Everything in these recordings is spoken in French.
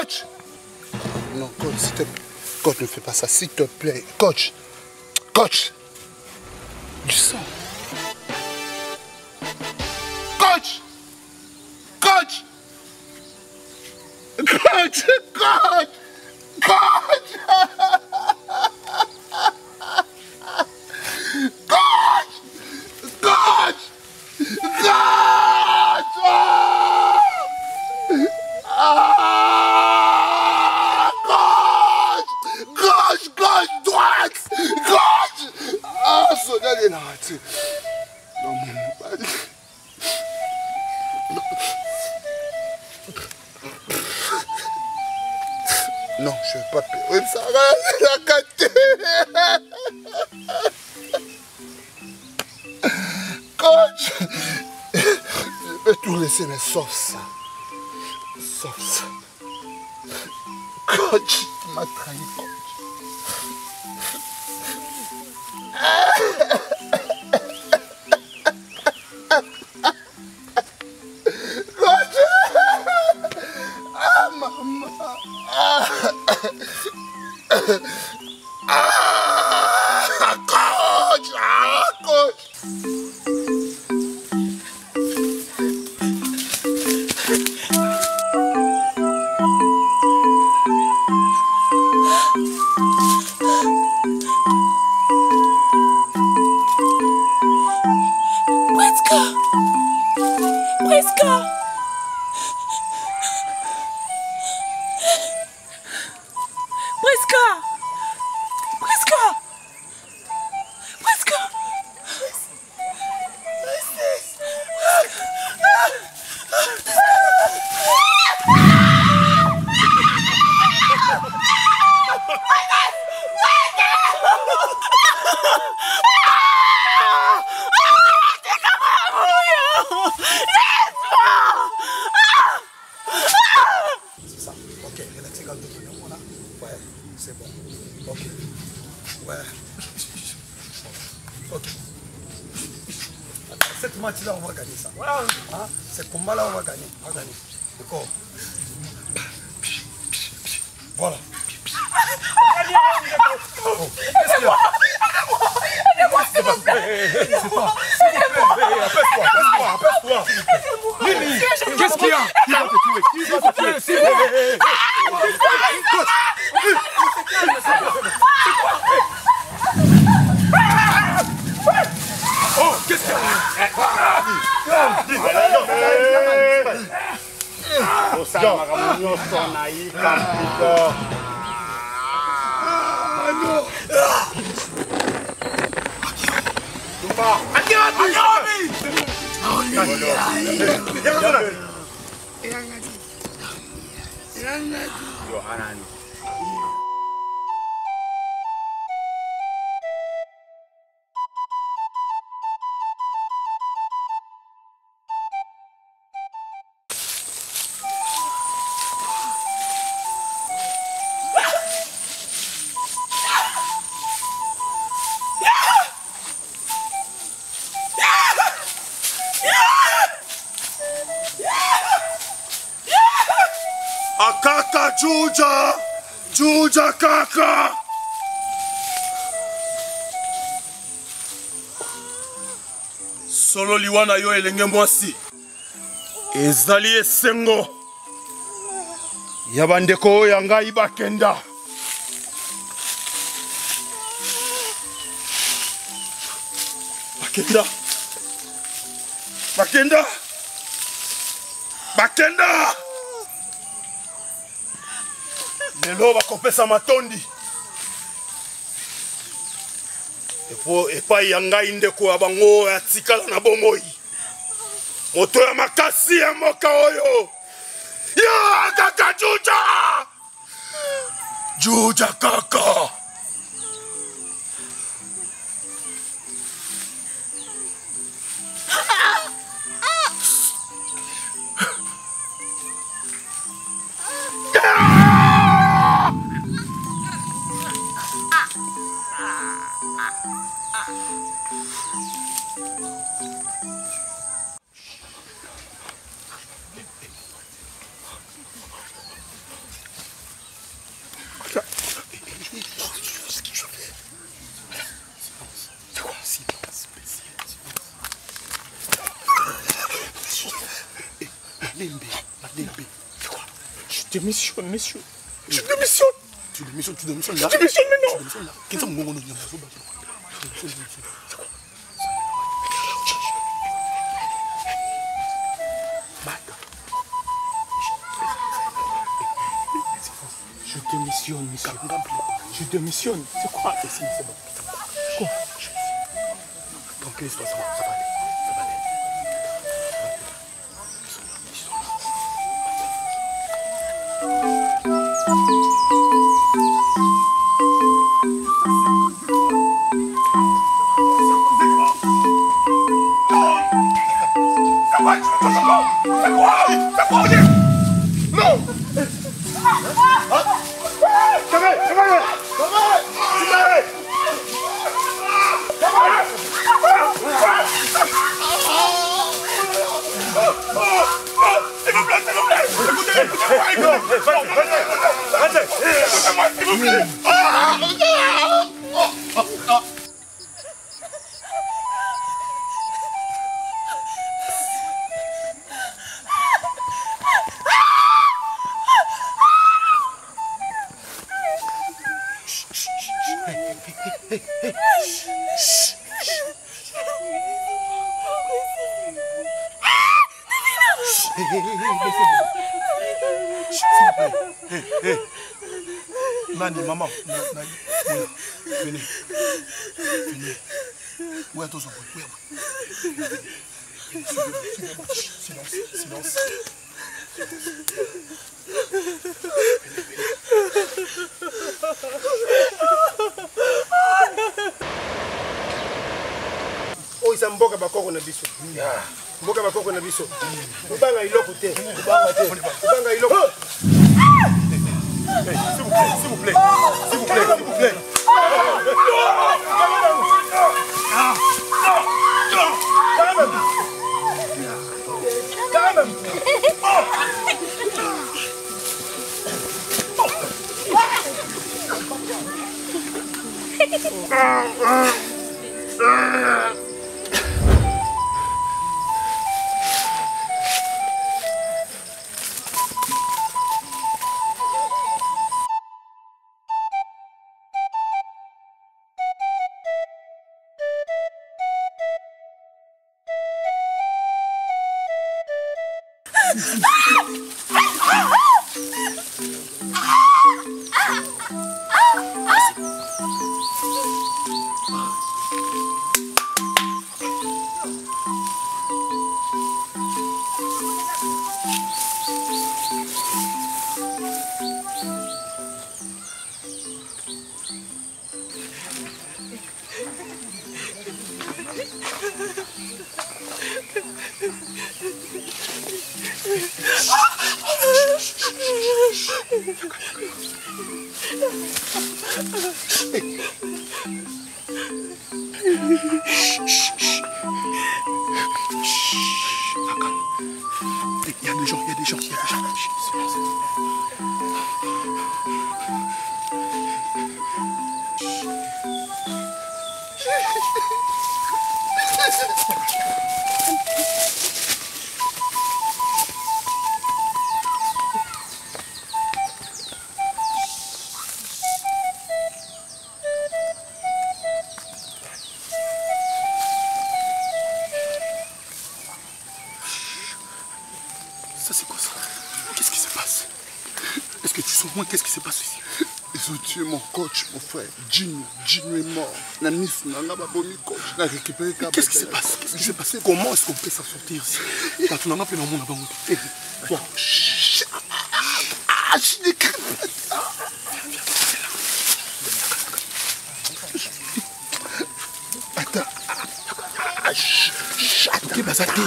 Coach! Non, coach, s'il te plaît. Coach, ne fais pas ça, s'il te plaît. Coach! Coach! Du sang. Coach! Coach! Coach! Coach! Coach! Coach! Coach! Coach! Ah! Coach! Gauche! Gauche! Droite! Gauche! Ah, Sonia, elle est là. Non, mon père. Non, je ne vais pas payer ça. La gâté. Coach, je vais tout laisser, mais sauf ça. Sauf ça. Coach, tu m'as trahi, coach. Coach. Ah, maman. Ah, coach. Ah, coach. Cette match-là, on va gagner ça. Hein? Ce combat-là, on va gagner. On va gagner. D'accord. Voilà. Oh, qu'est-ce qu'il y a? Apaise-toi. Mimi, qu'est-ce qu'il y a? Il va te tuer. Il va te tuer. S'il vous plaît. Oh, qu'est-ce qu'il y a? Akaka Juja! Juja kaka! Solo liwana yo elenge mwasi. Ezali esengo. Yabandeko oyo ngai bakenda. Bakenda. Bakenda. Bakenda. Lelo bakopesa matondi. Epai ya ngai ndeko ya bango ya tikala na bomoi. Moto ya makasi ya moka oyo. Ya kaka Juja! Juja kaka! Malembe. C'est quoi? Je démissionne, messieurs. Je démissionne. Tu démissionnes là? Je démissionne maintenant. Tu démissionnes là? Qu'est-ce que c'est mon Je démissionne, monsieur. Je démissionne. C'est quoi? C'est bon. Quoi? Tranquille-toi, ça va aller. Nani, maman, venez. Où est ton enfant? Silence. Oh, ça mboka bakoko na biso. Mboka bakoko na biso. Ubanga iloko te. Ubanga iloko. S'il vous plaît. Il y a des gens. Ça c'est quoi ça? Qu'est-ce qui se passe? Est-ce que tu sens moins qu'est-ce qui se passe ici? Ils ont tué mon coach, mon frère. Gino est mort. Qu'est-ce qui se passe? Comment est-ce qu'on peut s'en sortir ici? Tu n'en as plus dans le monde avant. Toi. Je n'écris pas ça. Attends.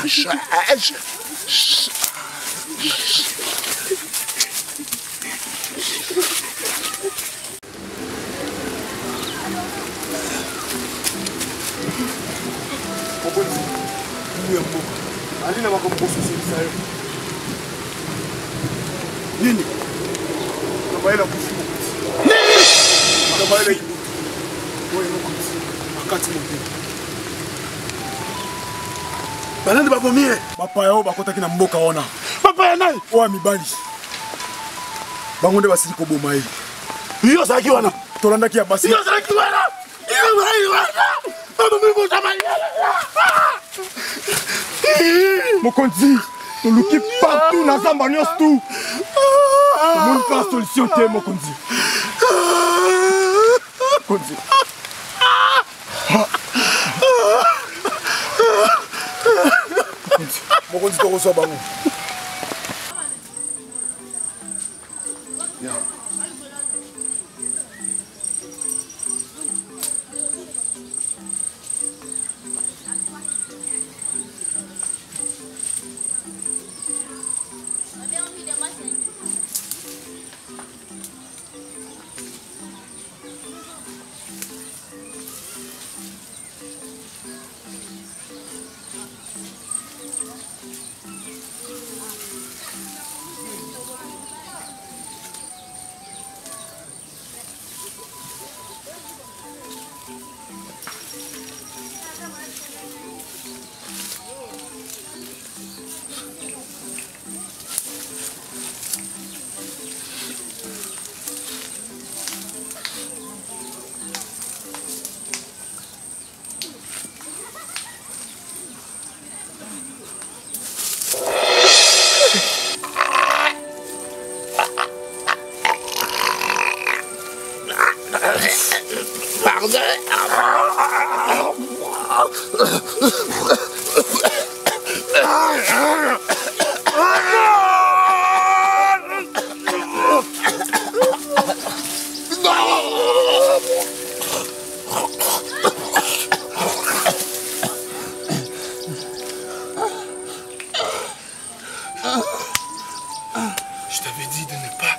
Alina makomboso silisayo. Nini? Kabaila kufuku. Kabaila ibu. Wewe nukusi. Makati mwe. Banandi babomie. Papa yao bakota kina mboka ona. Papa nani oya mibali bango nde basili koboma ye yo ozalaki wana tolandaki ya basi yo ozalaki wana mokonzi toluki partout na zamba nyonso tu tomoni kaka solution te mokonzi mokonzi tokozwa bango Je t'avais dit de ne pas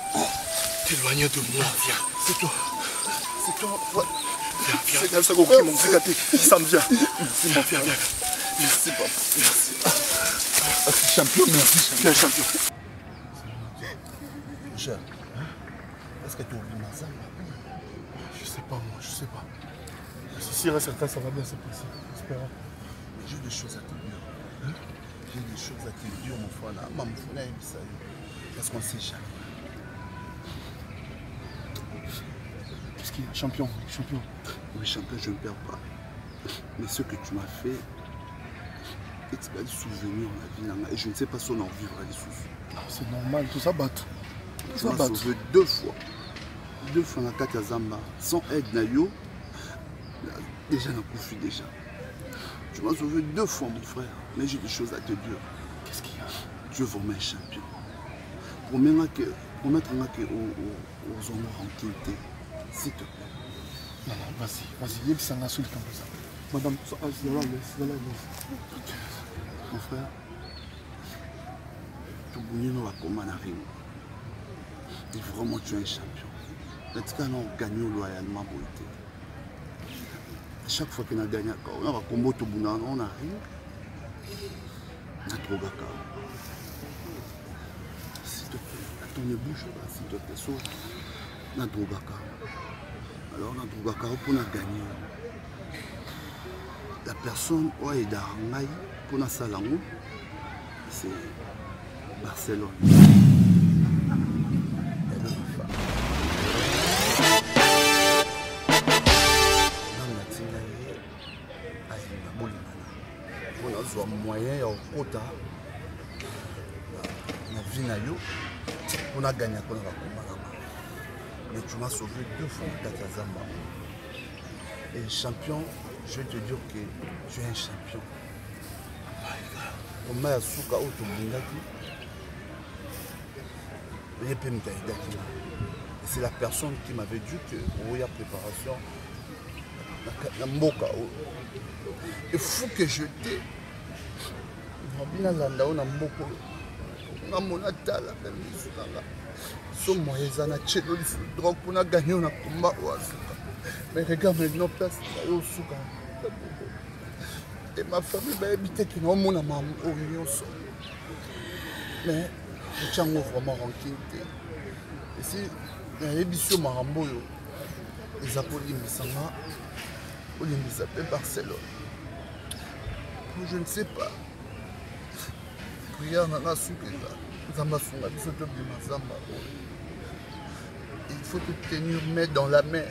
t'éloigner de moi, viens. C'est toi. C'est toi. Ouais. Viens. C'est comme ça qu'on crie mon cicaté. Ça me vient. C'est mon viens. Merci, papa. Merci. Champion, merci. Viens, champion. Mon cher, est-ce que tu oublies ma zamba? Je sais pas, moi, je sais pas. C'est sûr et certain, ça va bien se passer. Espérons. J'ai des choses à te dire. J'ai des choses à te dire, mon frère. Là, maman, parce qu'on sait jamais. Qu'est-ce qu'il y a? Champion. Oui, champion, je ne perds pas. Mais ce que tu m'as fait, tu vas des souvenirs dans la vie. Et je ne sais pas si on en vivra des souvenirs. C'est normal, tout ça bat. Tu m'as sauvé 2 fois. 2 fois dans la carte Zamba. Sans aide, Nayo. Déjà, on a confié déjà. Tu m'as sauvé 2 fois, mon frère. Mais j'ai des choses à te dire. Qu'est-ce qu'il y a? Tu es vraiment un champion. Promettre aux hommes renqués, s'il te plaît. Non, vas-y, il y a des sangs sur le camp. Madame, c'est là, mon frère, tu bouilles dans la commande à Ring. Et vraiment, tu es un champion. Est-ce qu'on a gagné loyalement pour été? Chaque fois qu'on a gagné, on a combo tout le monde, on arrive. On a trop gagné. S'il te plaît, attends, ne bouge pas, s'il te plaît, sauve. On a trop gagné. Alors, on a trop gagné pour gagner. La personne qui est dans Rangaï pour la Salangou, c'est Barcelone. Elle est une femme. On a un moyen de la vie pour gagner. Mais tu m'as sauvé 2 fois dans ta Zamba. Et champion, je vais te dire que tu es un champion. C'est la personne qui m'avait dit que il y a préparation. Il faut que je t'ai. Mais regarde maintenant, place au souka. Et ma famille va éviter que nous ayons mon union. Mais je tiens vraiment ranking. Et si il y a des choses maramboyo, les apôtres Mbissama, ou les Mbissapé Barcelone. Je ne sais pas. Prière dans la souka. Zamba Sunga, Zamba. Il faut te tenir main dans la main.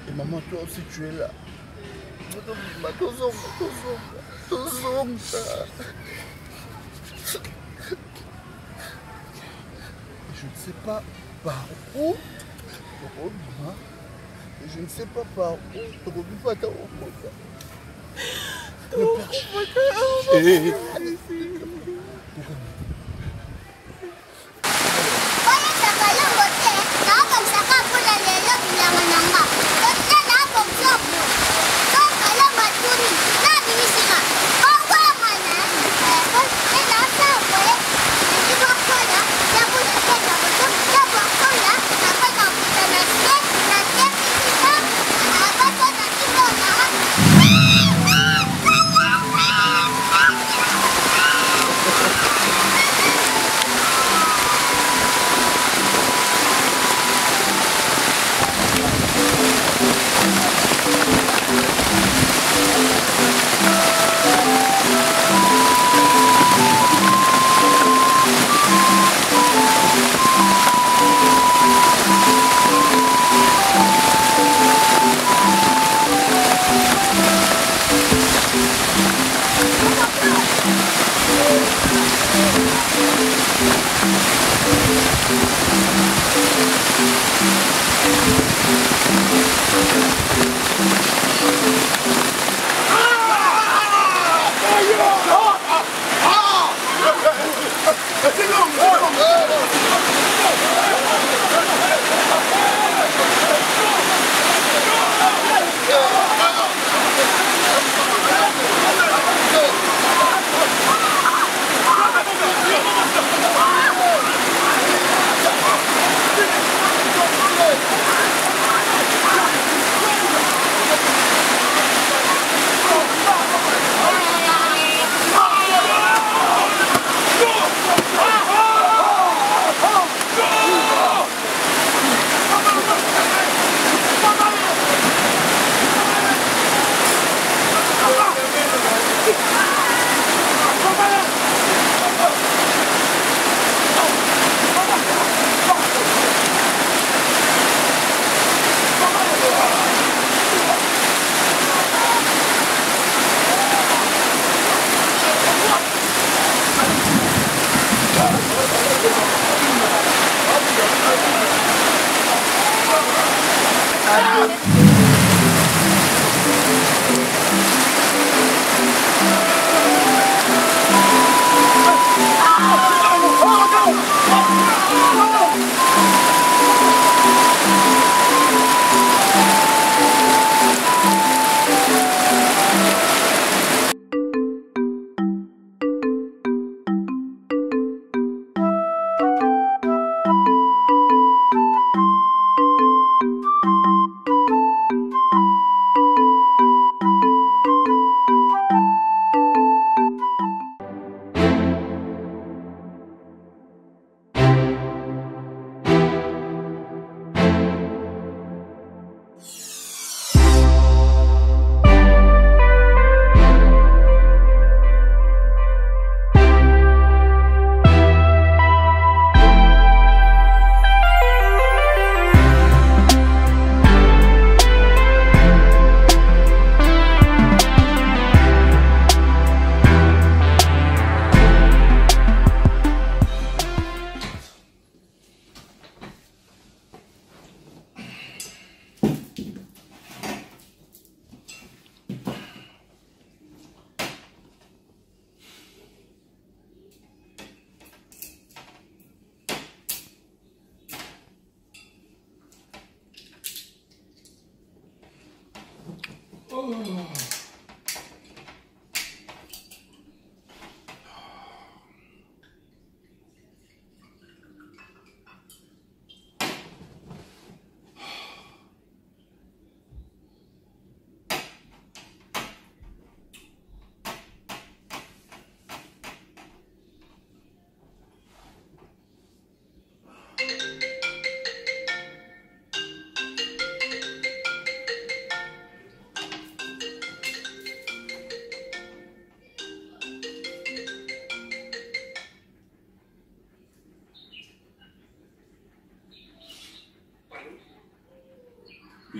Et maman, toi aussi, tu es là. Je ne sais pas par où. Je ne sais pas par où.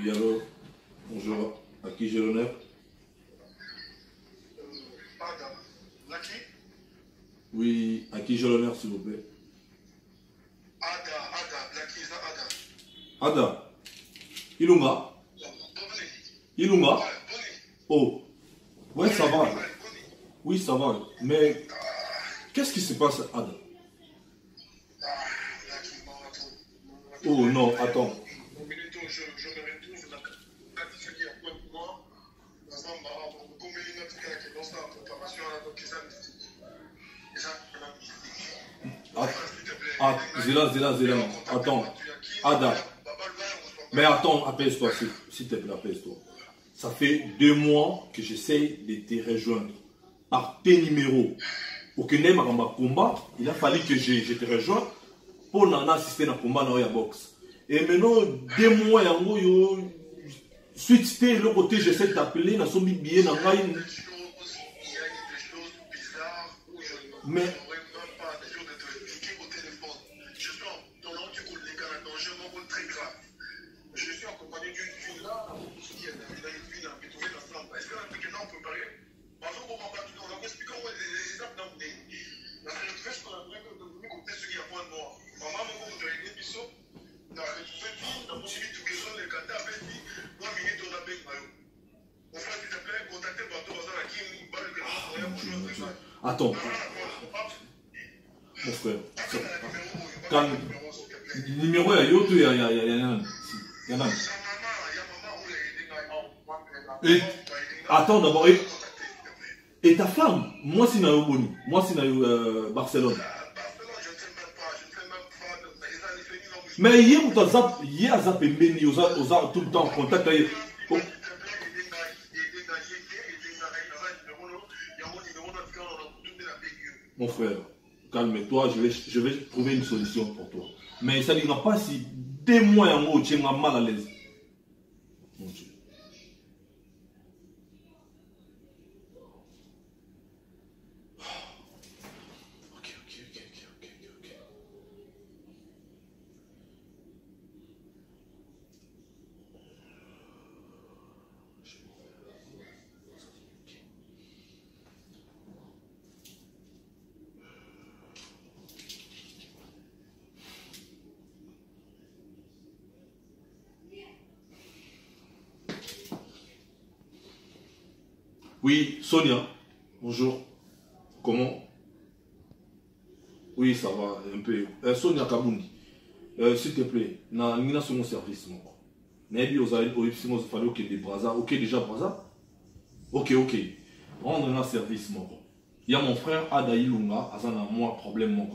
Oui, alors, bonjour. À qui j'ai l'honneur? Ada, Lucky? Oui, à qui j'ai l'honneur, s'il vous plaît? Ada, Lucky, ça Ada. Ada. Ilunga. Ilunga. Oh. Ouais, ça va. Oui, ça va. Mais qu'est-ce qui se passe, Ada? Oh non, attends. Zéla. Attends. Ada. Mais attends, apaise-toi, s'il te plaît, apaise-toi. Ça fait 2 mois que j'essaye de te rejoindre par tes numéros. Pour que n'aime un combat, il a fallu que je te rejoigne pour assister à un combat dans la boxe. Et maintenant, 2 mois, suite le côté, j'essaie de t'appeler, dans son billet, dans la mais je suis accompagné d'une fille là qui est attends, mon frère, calme. Le numéro est yoto, il y en a. Et attends d'abord. Et ta femme, moi c'est dans Boni, moi c'est dans Barcelone. Mais hier on t'a zappé, hier zappé Mbeni, on a tout le temps en contact avec. Mon frère, calme-toi, je vais trouver une solution pour toi. Mais ça ne dira pas si 2 mois en haut, tu es mal à l'aise. Mon Dieu. Ok. Oui, Sonia, bonjour. Comment? Oui, ça va, un peu. Sonia Kabundi, s'il te plaît, n'a sur mon service. N'ayez pas aux fallu que des brazas. Ok, déjà brazas? Ok. Rendre un service, il y a mon frère Adaï Lunga, à moi problème,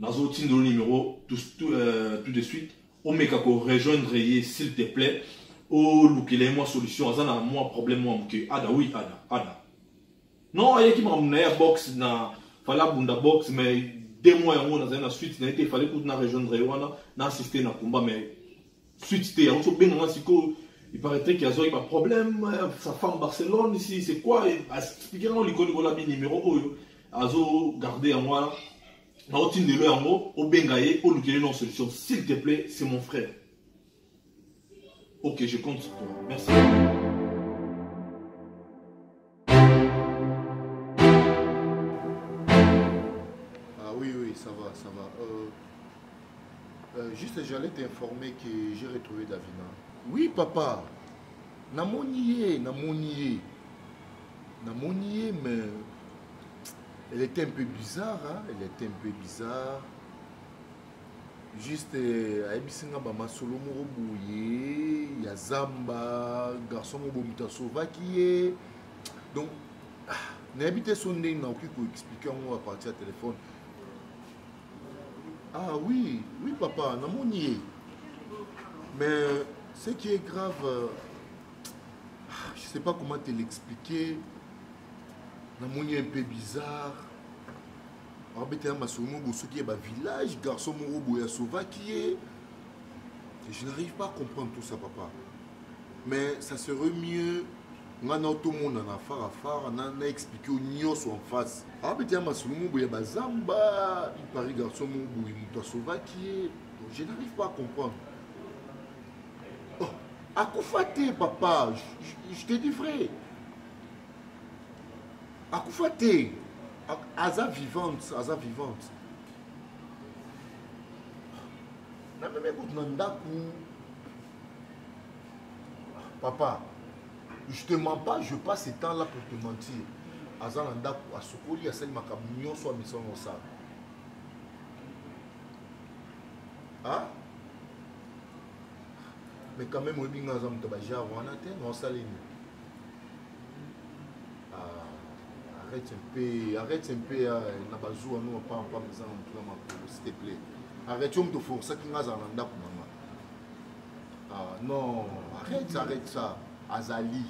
Dans le numéro, tout de suite, au Mekako, rejoindre, s'il te plaît. Oh, loukele moi solution, ça n'a moi problème moi que Ada oui Ada. Non, il y a qui m'a amené à box na fala bunda box mais 2 mois en dans une suite n'a été fallait pour na rejoindre wana na assister na combat mais suite c'était on se bien dans siko il paraîtrait qu'il y a pas problème sa femme Barcelone ici c'est quoi expliquer on l'école la bien numéro oh azo garder en moi na otine de le en haut au bengaye au loukele non solution s'il te plaît c'est mon frère. Ok, je compte sur toi. Merci. Ah oui, ça va. Juste, j'allais t'informer que j'ai retrouvé Davina. Oui, papa. Namonié, mais elle était un peu bizarre, hein? Juste ayebisinga ba masolo moko boye ya zamba garçon mo bomuta sauvaki donc n'habite son ndé na oki ko expliquer moi à partir du téléphone. Ah oui papa namoni mais ce qui est grave je sais pas comment te l'expliquer namoni un peu bizarre. Village, garçon je n'arrive pas à comprendre tout ça, papa. Mais ça serait mieux. On a tout le monde en affaire, on a expliqué aux nios en face. Je n'arrive pas à comprendre. Oh, Akoufate, papa. Je te dis vrai. Akoufate. Aza vivante. Papa, je te mens pas, je passe ce temps là pour te mentir. Aza nanda a sokoli a sali makabunyo soit mission ça. Hein? Mais quand même on dit nga zam tabaja wana te non salini. Arrête un peu na bazou nous pas maison s'il te plaît. Arrête de forcer que nga zalanda pour maman. Ah non, arrête ça. Azali,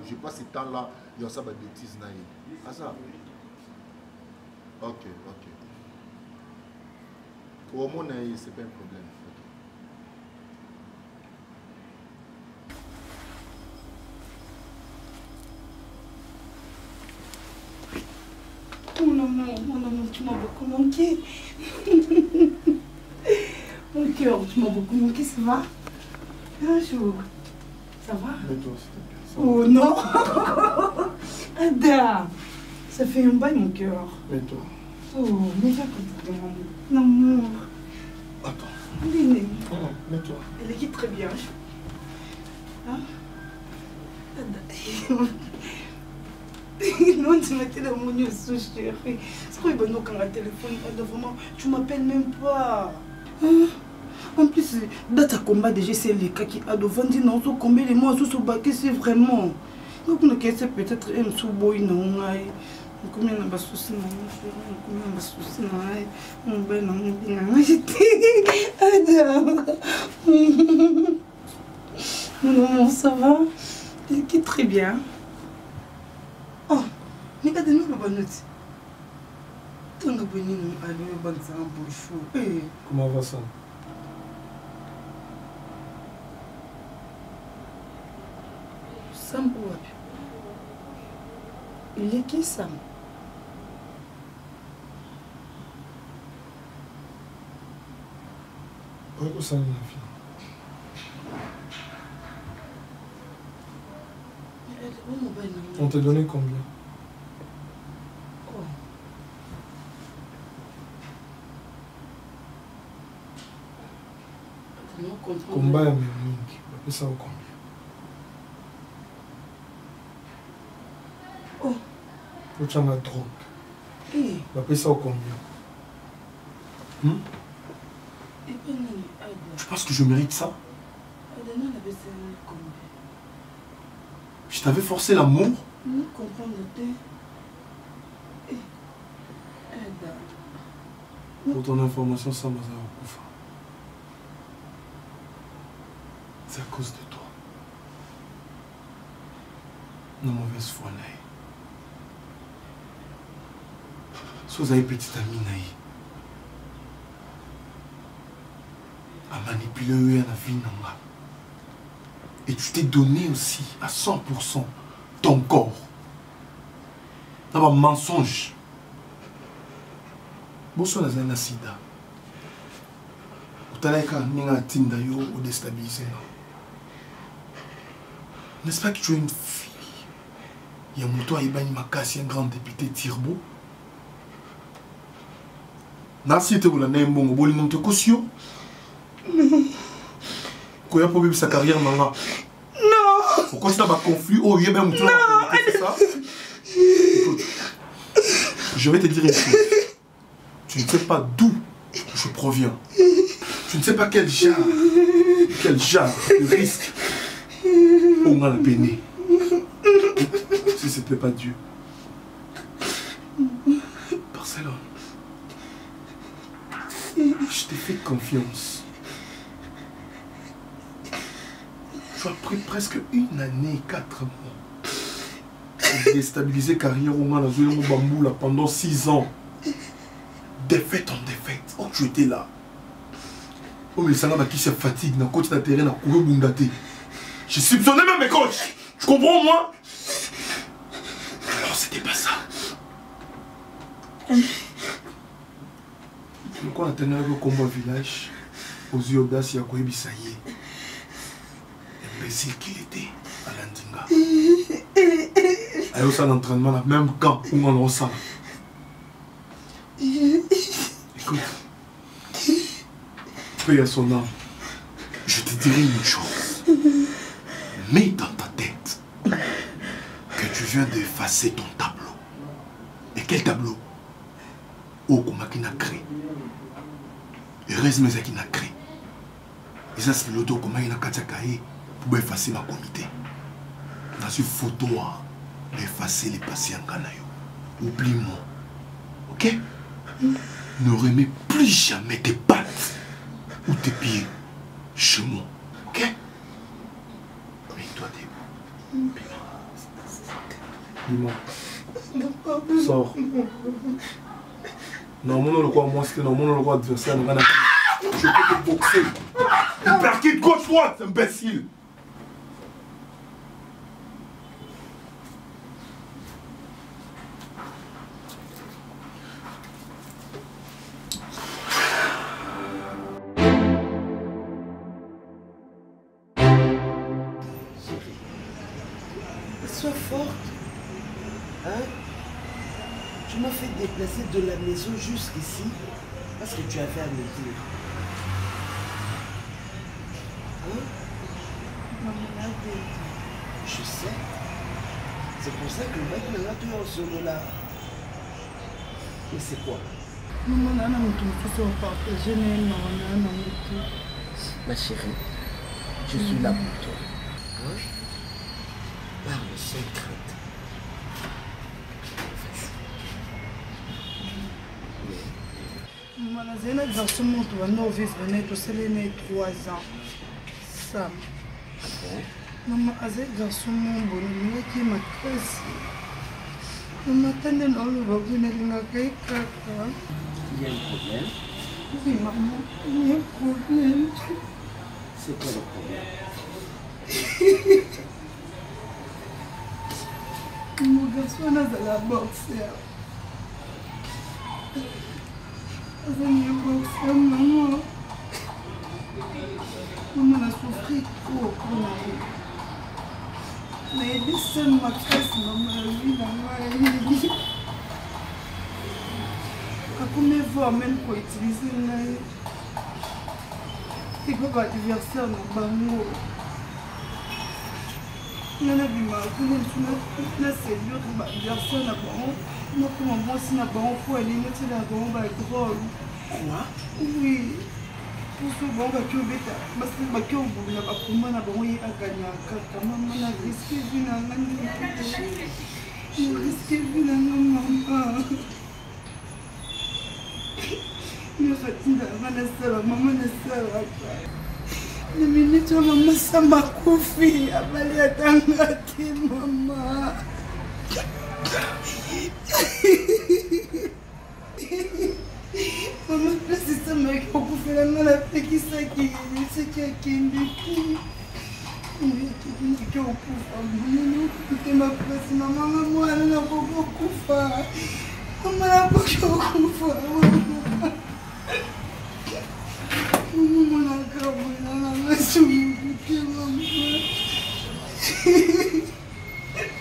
je passe ce temps là, il y a ça des bêtises naïves. Ah ça. Ok. Au moins c'est pas un problème. Mon amour, tu m'as beaucoup manqué. Mon cœur, tu m'as beaucoup manqué, ça va? Un jour. Ça va? Mais toi, s'il te plaît. Oh non. Ada, ça fait un bail mon cœur. Mais toi. Oh, mais viens quand même. Non. Attends. Venez. Non, mais toi. Elle est très bien. Hein? Ada. Non, tu m'as téléphoné au chéri. C'est quoi il va nous quand la téléphone? Ada, vraiment, tu m'appelles même pas. Hein? En plus, dans ta combat déjà, c'est les cas qui a devant dire non, combien les mois sous baquet, c'est vraiment. Donc, on a peut-être un sous-boy, non, combien on a souci, combien on a souci, non, ben non, non, ça va, qui très bien. Oh, mais regardez-nous le bonnet. Tant que vous n'avez pas le bon sang, Comment va ça? Sam ou il est qui Sam? Oui, où ça la fille? On t'a donné combien? Combat ya mingi, bapesa au combien? Tu as la drogue. Bapesa au combien? Tu penses que je mérite ça? Je t'avais forcé l'amour? Pour ton information, ça m'a fait. C'est à cause de toi. Une mauvaise foi, Naï. Si vous avez petite amie, Naï, à manipuler la vie, et tu t'es donné aussi à 100% ton corps. Dans un mensonge. Bonsoir, la sida. Vous avez déstabilisé. N'est-ce pas que tu es une fille? Il y a Mouto Aïbani Makassi, un grand député Tirbo. Nancy te voulait n'aimons au boulot de caution. Quoi a pour sa carrière maman? Non. Pourquoi tu as un conflit? Oh, il y a même Mouto. C'est ça? Écoute, je vais te dire une chose. Tu ne sais pas d'où je proviens. Tu ne sais pas quel genre de risque on a le péné. Si ce n'était pas Dieu. Barcelone. Je t'ai fait confiance. Tu as pris presque 1 année et 4 mois pour déstabiliser carrière au moins dans bambou là pendant 6 ans. Défaite en défaite. Oh, tu étais là. Oh, mais ça qui se fatigue, dans le coach de terrain, dans le coureur Bundate. J'ai soupçonné même mes coachs. Tu comprends, moi? Alors, c'était pas ça. Pourquoi on a tenu le combat village aux yeux audaces, il y a quoi, ça y est. imbécile qu'il était à l'Andinga. Il y a aussi un entraînement là, même quand on a ça. Écoute, paix à son âme. Je te dirai une chose. Mets dans ta tête que tu viens d'effacer ton tableau. Et quel tableau? Oh, comment qui n'a créé. Heureusement qu'il n'a créé. Et ça, c'est l'auto comment il a créé pour effacer ma comité. Dans une photo, effacer les patients en Ghana. Oublie-moi. Ok? Ne remets plus jamais tes pattes ou tes pieds chez moi. Ok? Mais toi, t'es... Piment. Sors. Non, mon quoi, moi, c'était non, mon quoi adversaire. Je peux te boxer. Tu perquites gauche-droite, imbécile. Sois forte. Hein? Tu m'as fait déplacer de la maison jusqu'ici parce que tu avais à me dire. Hein? Je sais. C'est pour ça que maintenant tu es en solo là. Mais c'est quoi? Ma chérie, je suis là pour toi. Hein? Parle sans crainte. Maman, j'ai un garçon qui a novice, il a 3 ans. Ça. Maman, j'ai un garçon qui m'a cassé. Maman, t'as un homme qui m'a cassé. Il y a un problème? Oui, maman, il y a un problème. C'est quoi le problème? Mon garçon a de la boxe. Maman. Maman a souffert trop pour la vie. Mais il est seul ma classe, maman, la vie. À combien de fois même pour utiliser une c'est quoi l'adversaire dans le bango? Nana bima na sérieux ba garçon na bon na comment bon si na bon faut aller mettre la bon ba drôle quoi oui pour ce bon ba tu beta parce que ba tu bon na ba kuma na bon yi aganya kaka mama na risque vina ngani risque vina mama nous faisons la maman na sala le minute où maman ça m'a confié à Bali à Tangati, maman. Maman, c'est ça m'a confié la main la paix qui s'acquiert, c'est qui a qui qui est ma place, maman, maman, elle n'a pas beaucoup fait. Maman n'a pas beaucoup fait.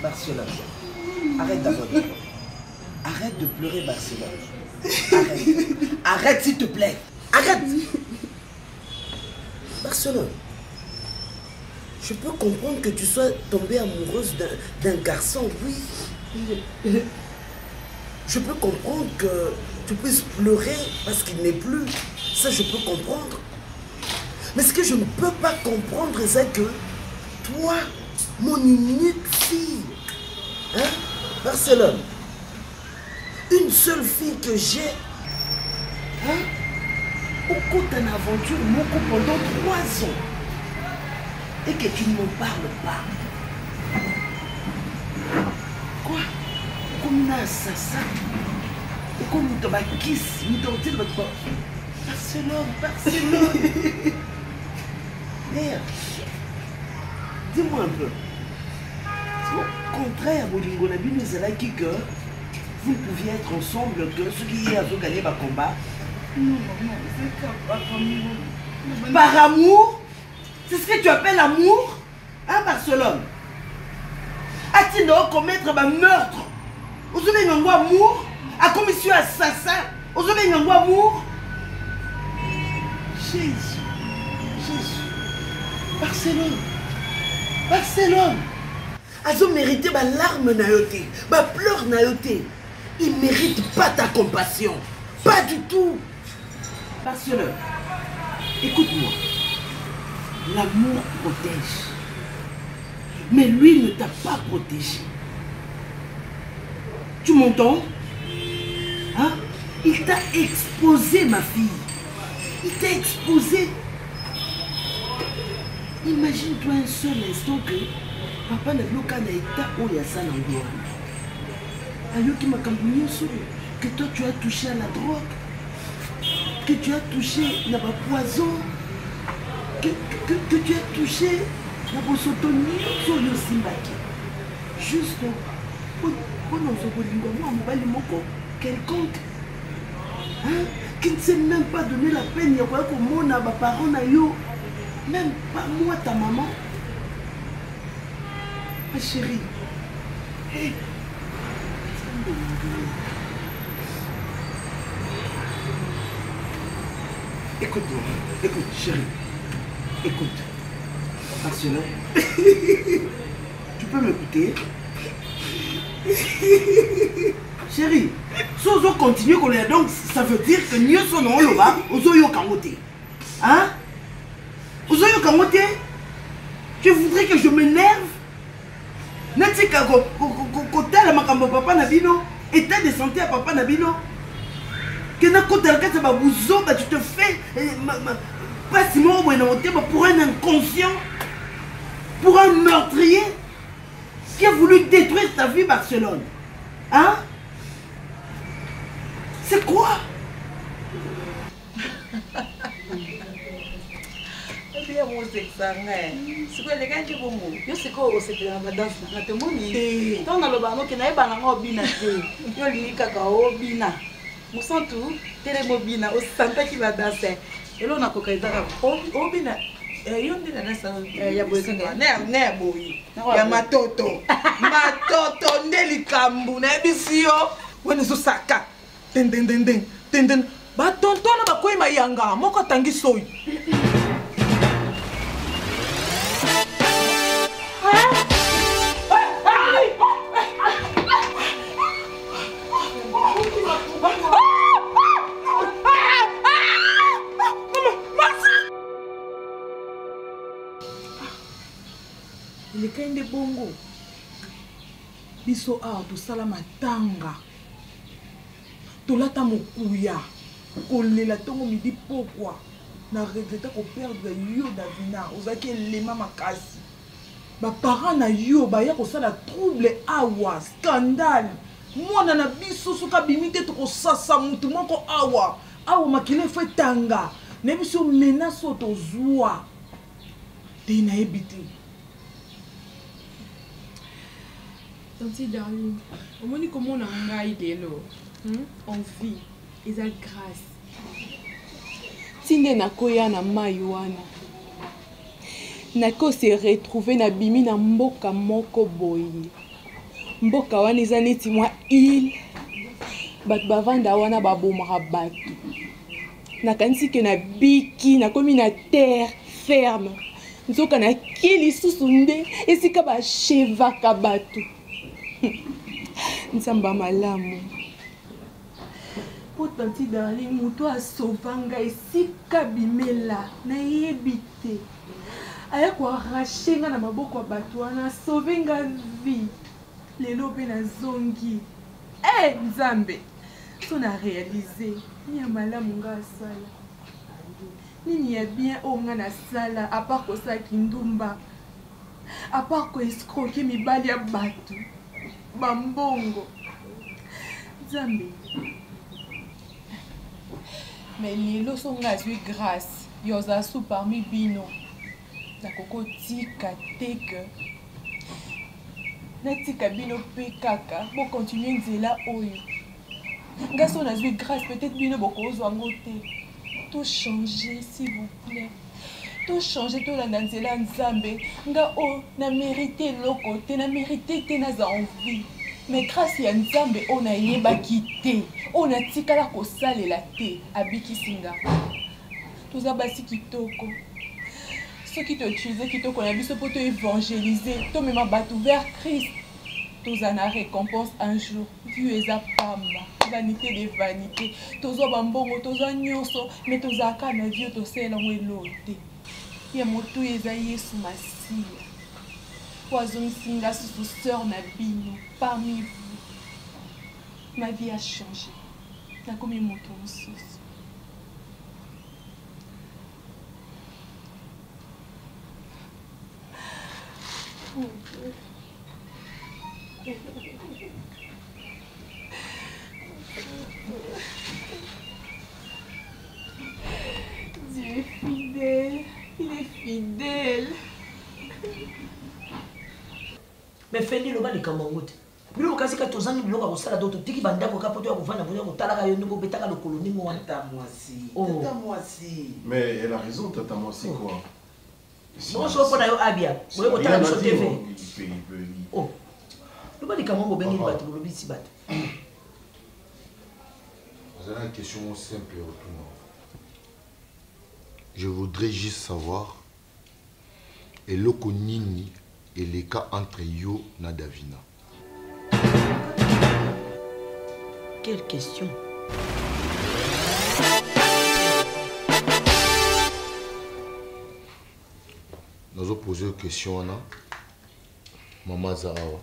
Barcelone, arrête d'abord de pleurer. Arrête de pleurer, Barcelone. Arrête. Arrête, s'il te plaît. Arrête. Barcelone, je peux comprendre que tu sois tombée amoureuse d'un garçon, oui. Je peux comprendre que tu puisses pleurer parce qu'il n'est plus. Ça, je peux comprendre. Mais ce que je ne peux pas comprendre, c'est que toi, mon unique fille, hein, Barcelone, une seule fille que j'ai, hein, au cours d'une aventure, pendant 3 ans, et que tu ne m'en parles pas. Quoi? Comme un assassin, ou comme un tabakis, un tortille de votre Barcelone. Merde. Dis-moi un peu. Au contraire, Bolingo Nabi nous a dit que vous pouviez être ensemble, que ceux qui avaient gagné le combat. Non, maman, c'est pas par amour. Par amour? C'est ce que tu appelles amour? Hein, Barcelone? A-t-il donc commettre un meurtre? Vous avez un amour? A commission assassin? Vous avez un amour? Jésus. Barcelone. Azo mérité ma larme naïoté, ma pleurs naïoté. Il ne mérite pas ta compassion. Pas du tout. Barcelone, écoute-moi. L'amour protège. Mais lui ne t'a pas protégé. Tu m'entends? Hein? Il t'a exposé, ma fille. Il t'a exposé. Imagine-toi un seul instant que papa n'a vu aucun état où il y a ça dans le monde. Ayoki Makambounyoso, que toi tu as touché à la drogue, que tu as touché à la poison, que tu as touché à la sotonie, sur le simbaki. Juste pour nous quelconque hein, qui ne s'est même pas donné la peine, il y a quoi comme mon parents na yo. Même pas moi, ta maman. Ma chérie. Hey. Écoute-moi. Écoute, chérie. Écoute. Barcelone. Tu peux m'écouter? Chérie, si on continue, donc ça veut dire que nous sommes en Loba, on est au Kangote. Hein? Tu voudrais que je m'énerve? N'est-ce pas côté la makambo papa Nabino, état de santé à papa Nabino? Que na côté la carte tu te fais pas si moi pour un inconscient, pour un meurtrier qui a voulu détruire ta vie Barcelone. Hein? C'est quoi? Il est quand même bongo. Biso a tout ça la matanga. Tout la tamokuya. Kolela tongo midi pourquoi? Na regretté qu'on perdre yo davina. Ozaki lema makasi. Ba parents na yo ba ya ko sala trouble awa scandale. Mwana na biso soka bimite to ko sasa mutu moko awa. Awa makile fe tanga. Ne biso menace to zwa. Te na ebiti. Tanti darling, au moins comment on a un idélo, on vit, ils ont grâce. Tinde na koya na maywana. Nako se retrouver na bimi na mboka moko boyi. Mboka wana eza neti mwa il. Batu bavanda wana babomaka batu. Nakanisi ke na biki na komi na terre ferme. Nzoka na kili susu nde esika ba chevaka batu. Nsamba malamu. Po tanti darling, muto asovanga esika bimela na yebite. Aya ko arracher nga na maboko batu wana sauver vie. Lelo pe na zongi. Nzambe. On a réalisé ni ya malamu nga sala. Nini ya bien o nga na sala à part ko sa kindumba. À part ko escroquer mibali ya batu. Bambongo. Nzambe. Mais lelo songa zui grâce. Yoza sou parmi bino. Na koko tika teke. Na tika bino pe kaka. Bo continuer nzela oyo. Ngaso na zui grâce peut-être bino boko ozwa ngote. Tout changer s'il vous plaît. to changer tolanda nzela ya nzambe nga o na mérité eloko te na mérité te naza envie mais grâce ya nzambe oyo nayebaki te oyo natikala kosalela te abikisi nga toza basi kitoko soki toutilize kitoko na biso mpo toévangélize tomema bato vers Christ toza na récompense un jour vu eza pamba vanité de vanité tozwa bambongo tozwa nyonso mais tozalaka na vie tosalela ngo eloo te ya motu eza Yesu Masiya po azongisi nga susu sœur na bino parmi vous ma vie a changé nakomi moto mosusu. Dieu est fidèle, il est fidèle. Mais Fendi loba ni kamangote. Bilo kasi ka tozangi biloko kosala doto tiki bandako ka poto ya kovanda poto kotalaka yo ndoko betaka lokolo ningo wana. Tata Mwasi. Oh. Tata Mwasi. Mais elle a raison, Tata Mwasi, quoi. Non, je vois pas yo abia. Vous voyez kotala sur TV. Oh. Loba ni kamango bengi bato lobi si bato. Vous avez une question simple et autonome. Je voudrais juste savoir et le nini et les cas entre yo na Davina. Quelle question? Nous avons posé une question à Maman Zarawa,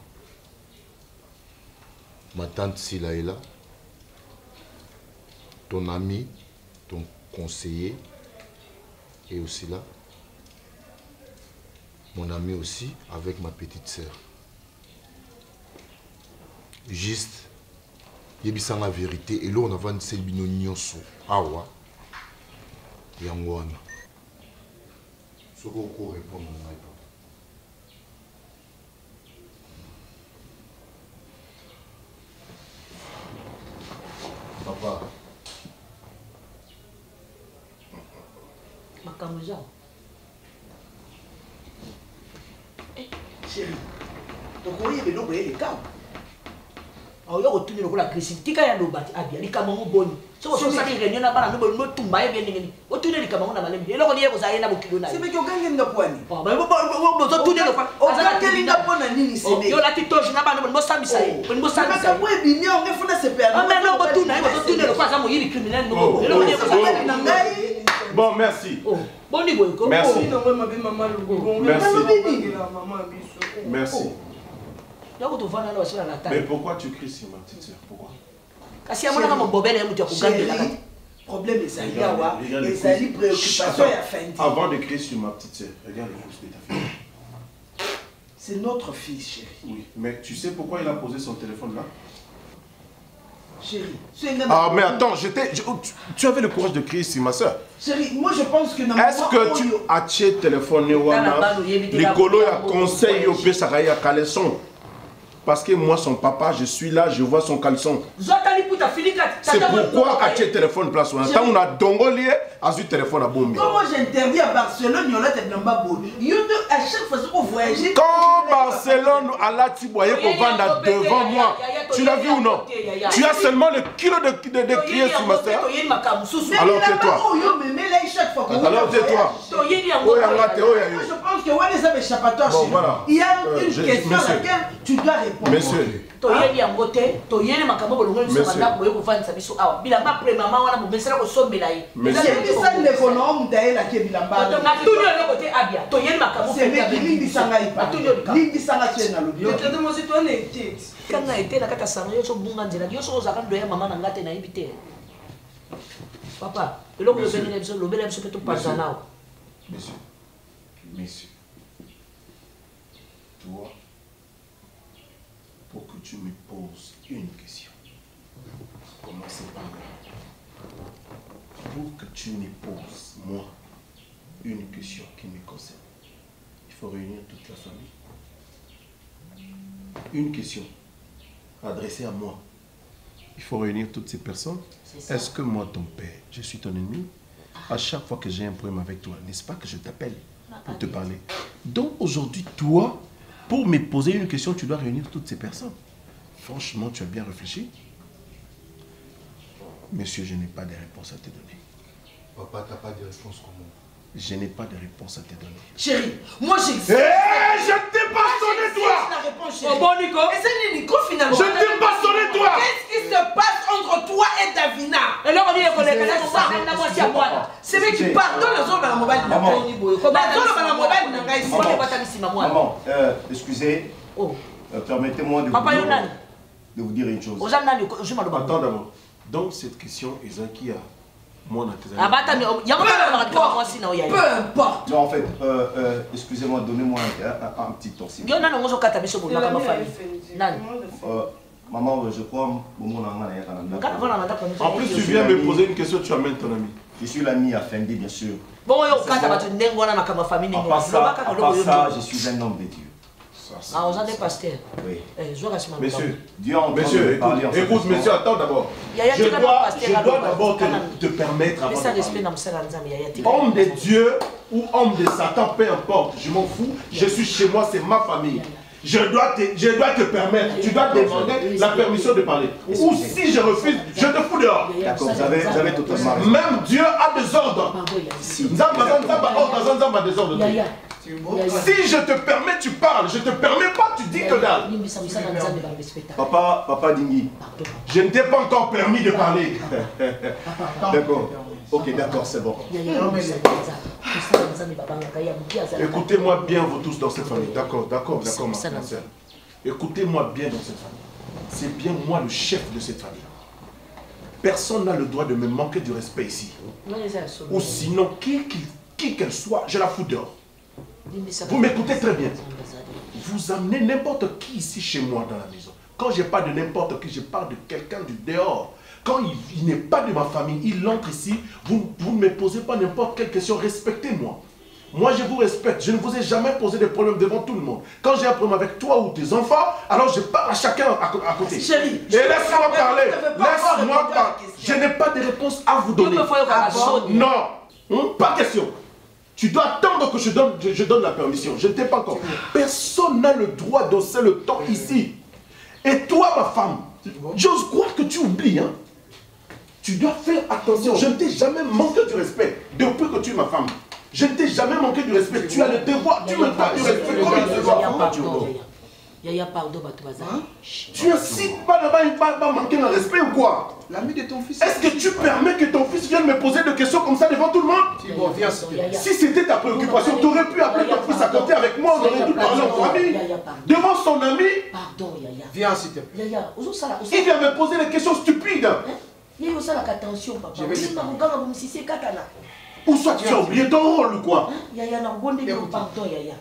ma tante Silaïla, ton ami, ton conseiller, et aussi là, mon ami aussi, avec ma petite sœur. Juste, il y a la vérité, et là on a vendu ces bignons awa, yangwana. Ce qu'on peut répondre à ça. Papa. Makamuja. Chérie, donc on y est le les cas. Alors il y a retourné le la crise. Tika ya lobati abia li kamango boni. So so sali réunion na bana no tumba ye bien ngeni. O tourner li kamango na malem. Et là on y est ko zaye na bokilo na. C'est mais que gagne ngapwani. Oh ba bo tourner le kwa. O gagne ngapona nini c'est mais. Yo la titoje na bana mo sambisa ye. Mo sambisa. Ka po bini on me fona se perdre. Ah mais non bo tourner le kwa za mo yiri criminel mo. Et là on y est ko zaye na ngai. Bon, merci. Oh, bon niveau. Merci. Merci. Merci. Mais pourquoi tu cries sur ma petite soeur? Pourquoi? Parce que mon problème est ça, il y a préoccupation. Avant de crier sur ma petite soeur, regarde les pouces de ta fille. C'est notre fils, chérie. Oui, mais tu sais pourquoi il a posé son téléphone là? Chérie, ah mais attends, tu avais le courage de crier sur ma soeur. Chérie, moi je pense que... Est-ce que tu as téléphoné wana Nicolo a conseillé au Pessaraï à caleçon? Parce que moi, son papa, je suis là, je vois son caleçon. C'est pourquoi tu as téléphone place. Quand on a dongolié, a eu téléphone à Bombi. Comment j'interdis à Barcelone, il y a à chaque fois qu'on voyage. Quand Barcelone a la tiboyé pour vendre devant moi, tu l'as vu ou non? Tu as seulement le kilo de crier sur ma soeur. Alors tais-toi. Alors tais-toi. Je pense que voilà, échappatoire. Bon, voilà. Il y a une question à laquelle tu dois répondre. Monsieur. Messieurs, toi, pour que tu me poses une question. Commencez par là. Pour que tu me poses, moi, une question qui me concerne, il faut réunir toute la famille. Une question adressée à moi. Il faut réunir toutes ces personnes. Est-ce que moi, ton père, je suis ton ennemi? À chaque fois que j'ai un problème avec toi, n'est-ce pas que je t'appelle pour te parler? Donc aujourd'hui, toi, pour me poser une question, tu dois réunir toutes ces personnes. Franchement, tu as bien réfléchi? Monsieur, je n'ai pas de réponse à te donner. Papa, tu n'as pas de réponse comment? Je n'ai pas de réponse à te donner. Chérie, moi j'existe. Je ne t'ai pas sonné, toi! La réponse, chérie. Oh bon, Nico? Et c'est Nico finalement. Je ne t'ai pas sonné, toi! Qu'est-ce qui se passe entre toi et Davina? Alors, on est collègues, c'est vrai qui pardonne la zone dans la mobile. La zone dans la mobile, maman, excusez. Permettez-moi de vous dire une chose. Attends d'abord. Donc cette question est qui a mon peu importe. Non, en fait, excusez-moi, donnez-moi un petit temps. Maman, je crois en plus, tu viens me poser une question, tu amènes ton ami. Je suis l'ami à Fendi, bien sûr. Bon, à part ça, je suis un homme de Dieu. Oui. Monsieur, Dieu en train de parler en écoute, monsieur, attends d'abord. Je dois d'abord te permettre avant de parler. Homme de Dieu ou homme de Satan, peu importe, je m'en fous. Je suis chez moi, c'est ma famille. Je dois te permettre, tu dois demander la permission de parler. Ou si je refuse, je te fous dehors. D'accord, vous avez totalement raison. Même Dieu a des ordres. Si je te permets, tu parles. Je te permets pas, tu dis que dalle. Papa Dingui. Je ne t'ai pas encore permis de parler. D'accord. Ok, d'accord, c'est bon. Écoutez-moi bien, vous tous dans cette famille. D'accord, ma sœur. Écoutez-moi bien dans cette famille. C'est bien moi le chef de cette famille. Personne n'a le droit de me manquer du respect ici. Ou sinon, qui qu'elle soit, je la fous dehors. Vous m'écoutez très bien. Vous amenez n'importe qui ici chez moi dans la maison. Quand je parle de n'importe qui, je parle de quelqu'un du dehors. Quand il n'est pas de ma famille, il entre ici, vous ne me posez pas n'importe quelle question, respectez-moi. Moi, je vous respecte. Je ne vous ai jamais posé de problème devant tout le monde. Quand j'ai un problème avec toi ou tes enfants, alors je parle à chacun à côté. Chérie, et laisse-moi parler. Laisse-moi parler. Je n'ai pas de réponse à vous donner. Non, pas question. Tu dois attendre que je donne la permission. Je ne t'ai pas encore. Personne n'a le droit d'osser le temps ici. Et toi, ma femme, j'ose croire que tu oublies. Hein? Tu dois faire attention. Je ne t'ai jamais manqué du respect depuis que tu es ma femme. Je ne t'ai jamais manqué du respect. Tu as le devoir. Tu me dois du respect. Comment il se doit? Yaya, pardon, tu incites pas là-bas, il va manquer de respect ou quoi? L'ami de ton fils. Est-ce que tu permets que ton fils vienne me poser des questions comme ça devant tout le monde? Si c'était ta préoccupation, tu aurais pu appeler ton fils à côté avec moi, on aurait dû parler en famille. Devant son ami. Pardon, Yaya. Viens, s'il te plaît. Il vient me poser des questions stupides. Attention, papa. Ou soit tu as oublié ton rôle ou quoi? Pardon, Yaya.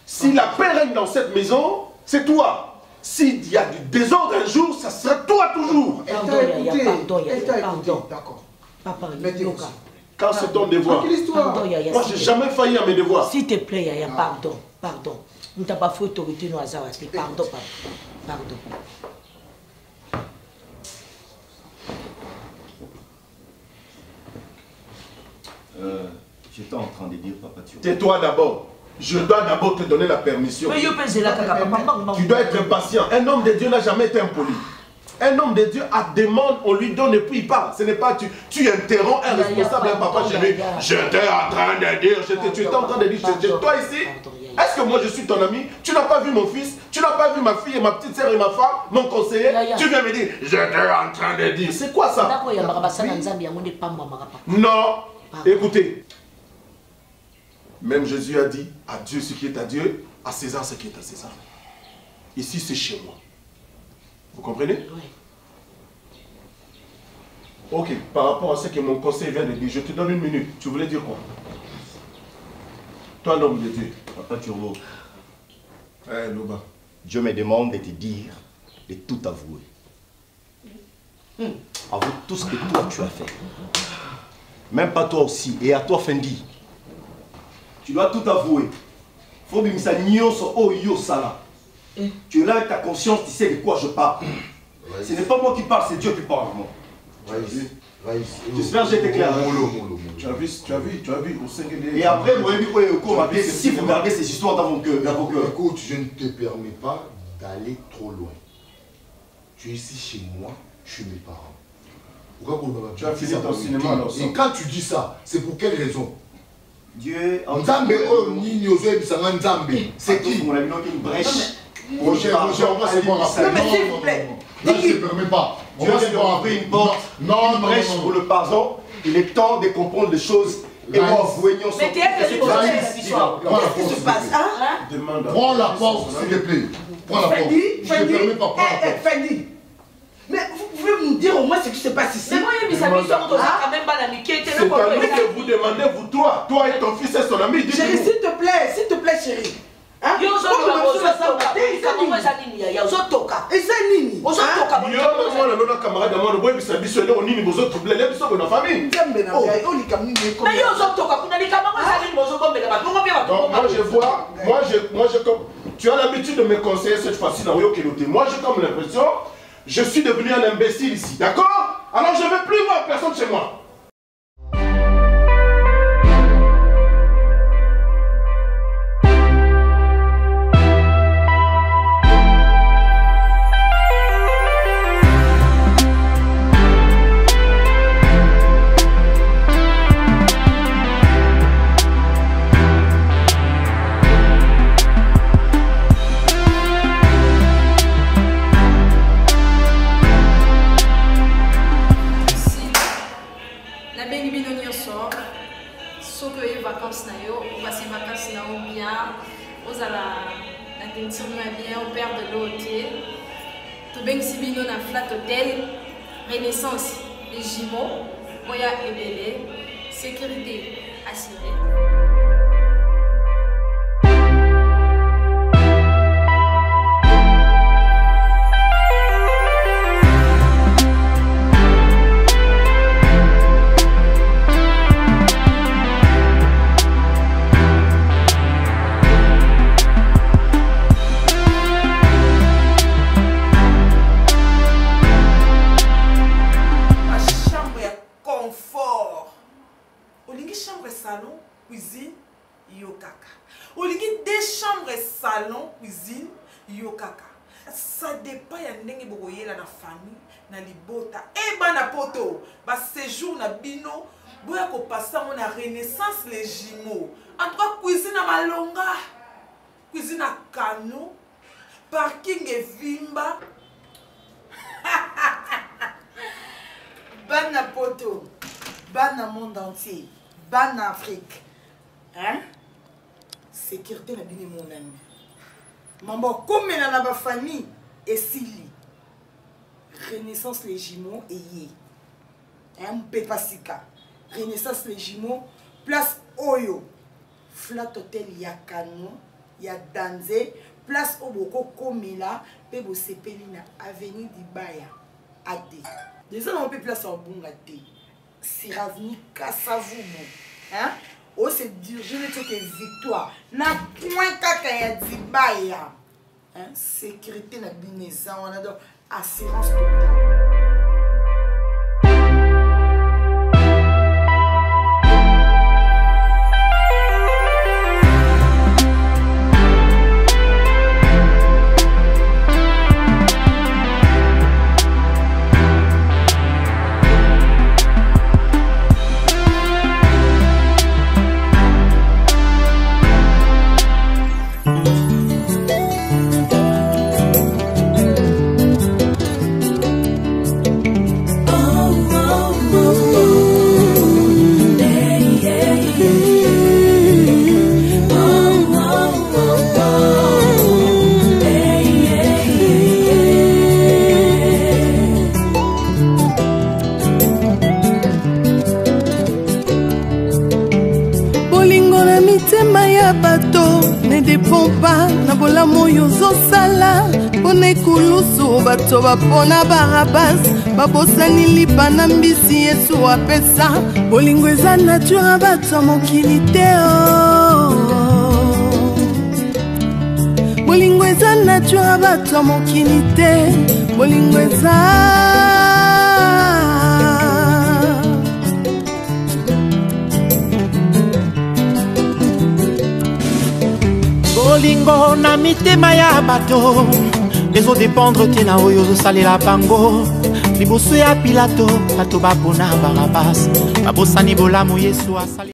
Si la paix règne dans cette maison, c'est toi. S'il y a du désordre un jour, ça sera toi toujours. Elle t'a écouté. Elle t'a écouté. D'accord. Papa, quand c'est ton devoir. Moi, j'ai jamais failli à mes devoirs. S'il te plaît, Yaya, pardon. Pardon. Nous n'avons pas fait autorité, nous avons pardon, papa. Pardon. J'étais en train de dire, papa, tais-toi d'abord. Je dois d'abord te donner la permission. Tu dois être patient. Un homme de Dieu n'a jamais été impoli. Un homme de Dieu a demande, on lui donne et puis il part. Ce n'est pas tu interromps un responsable, un papa chez lui. J'étais en train de dire, tu étais en train de dire, toi ici, est-ce que moi je suis ton ami? Tu n'as pas vu mon fils, tu n'as pas vu ma fille et ma petite soeur et ma femme, mon conseiller. Tu viens me dire, j'étais en train de dire. C'est quoi ça? Non, écoutez. Même Jésus a dit, à Dieu ce qui est à Dieu, à César ce qui est à César. Ici, c'est chez moi. Vous comprenez? Oui. Ok, par rapport à ce que mon conseil vient de dire, je te donne une minute. Tu voulais dire quoi? Toi, l'homme de Dieu. Papa Turbo. Loba. Dieu me demande de te dire, de tout avouer. Avoue tout ce que toi tu as fait. Même pas toi aussi. Et à toi, Fendi. Tu dois tout avouer. Faut que tu es là avec ta conscience, tu sais de quoi je parle. Ce n'est pas moi qui parle, c'est Dieu qui parle. J'espère que j'étais clair. Tu as vu, au 5 Et après, vous avez dit, si vous gardez ces histoires dans vos cœurs. Écoute, je ne te permets pas d'aller trop loin. Tu es ici chez moi, chez mes parents. Pourquoi tu as fini ton cinéma alors? Et quand tu dis ça, c'est pour quelle raison? Dieu, c'est qui? On a mis une brèche. Roger, on va se voir après. Non, mais s'il vous plaît. Là, je ne te permets pas. Dieu vient de ouvrir une porte, une brèche pour le pardon. Il est temps de comprendre les choses. Et moi, voyons ça. Mais qu'est-ce qui se passe? Prends la porte, s'il te plaît. Prends la porte. Je ne te permets pas. Fendi. Mais vous pouvez nous dire au moins ce qui se passe ici? Mais moi, il y a mis sa quand même pas d'amitié. C'est à lui que vous demandez, vous, toi et ton fils et son ami. Chérie, s'il te plaît, chérie. Yo tu as l'habitude de me conseiller cette fois-ci dans Yo Kelote. Moi, j'ai comme l'impression, je suis devenu un imbécile ici, d'accord? Alors je ne vais plus voir personne chez moi. Renaissance, les jumeaux, Boya et Bélé, sécurité assurée. Ça dépend de ndenge bokoyela na famille na libota et bana poto ba séjour na bino boya ko passer na Renaissance les jumeaux entre cuisine na malonga cuisine na kano parking et vimba bana poto bana monde entier bana Afrique hein sécurité na bini mon ami Mambo comme na ba famille et Sili Renaissance les jumeaux et yé un pepasika Renaissance les jumeaux place Oyo Flat Hotel ya Kano ya Danze place Oboko Komela pe bo sepeli na avenue d'Ibaya AD déjà on peut place en bunga té Siravni Kasavumo hein oh c'est dur je ne sais que victoire na point kaka ya d'Ibaya hein sécurité na bineza on a donc assurance totale. bato bapona barabas babosani lipa na mbisi Yesu apesa bolingo eza nature bato mokili te bolingo eza nature bato mokili te bolingo eza bolingo na mitema ya bato ezodépendre te na oyo ozosalela bango liboso ya pilato bato bapona barabas babosani bolamu yesu asali